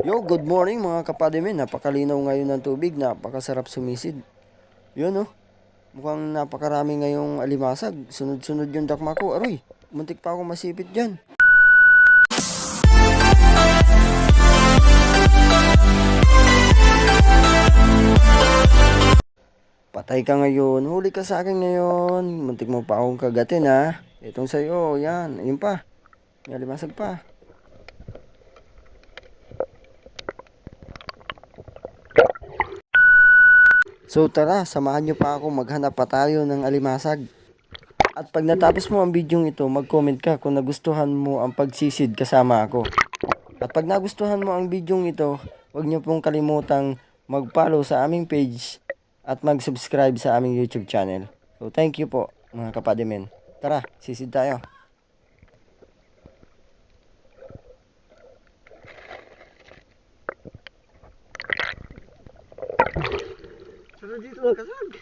Yo, good morning mga kapadimin. Napakalinaw ngayon ng tubig. Napakasarap sumisid. Yun oh. Mukhang napakarami ngayong alimasag. Sunod-sunod yung dakma ko. Aroy, muntik pa ako masipit dyan. Patay ka ngayon. Huli ka sa akin ngayon. Muntik mo pa akong kagatin ha. Itong sa'yo. Yan. Ayun pa. May alimasag pa. So tara, samahan nyo pa ako. Maghanap pa tayo ng alimasag. At pag natapos mo ang video ito, mag-comment ka kung nagustuhan mo ang pagsisid kasama ako. At pag nagustuhan mo ang video ito, huwag niyo pong kalimutang mag-follow sa aming page at mag-subscribe sa aming YouTube channel. So thank you po mga kapadimen. Tara, sisid tayo. Sarap dito magkasag.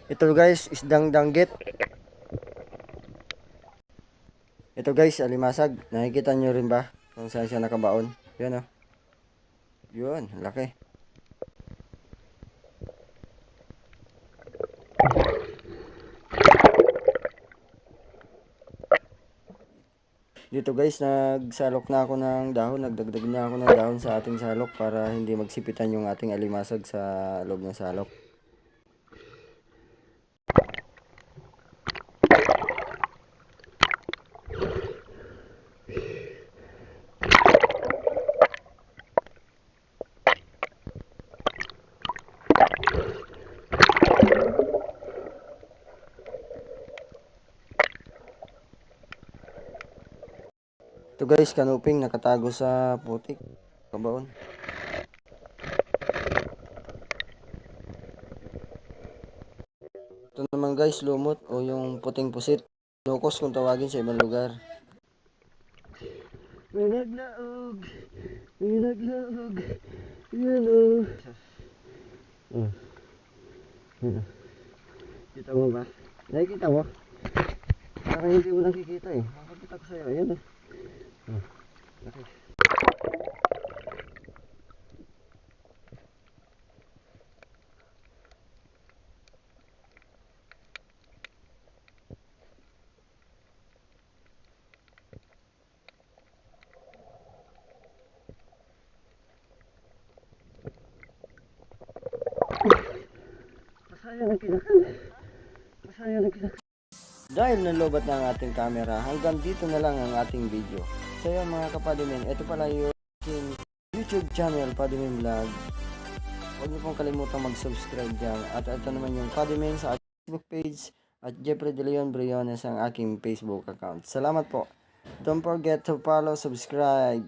Ito guys, isdang danggit. Ito guys, alimasag. Nakikita nyo rin ba kung saan siya nakabaon? Yun oh. Yun, laki. Dito guys, nagsalok na ako ng dahon. Nagdagdag na ako ng dahon sa ating salok para hindi magsipitan yung ating alimasag sa loob ng salok. Ito guys, kanuping nakatago sa putik. Kabaon. Ito naman guys, lumot o yung puting pusit. Locos kung tawagin sa ibang lugar. May naglaog. May naglaog. Yan o. Kita mo ba? Nakikita mo? Parang hindi mo nakikita eh. Nakakita ko sa'yo. Yan o. Okay. Masaya ng kinakan. Masaya ng kinakan. Dahil nalobat na ang ating camera, hanggang dito na lang ang ating video. So yun mga kapadimen, ito pala yung aking YouTube channel, Padimen Vlog. Huwag niyo pong kalimutan mag-subscribe dyan. At ito naman yung Padimen sa aking Facebook page at Jeffrey De Leon Briones ang aking Facebook account. Salamat po. Don't forget to follow, subscribe.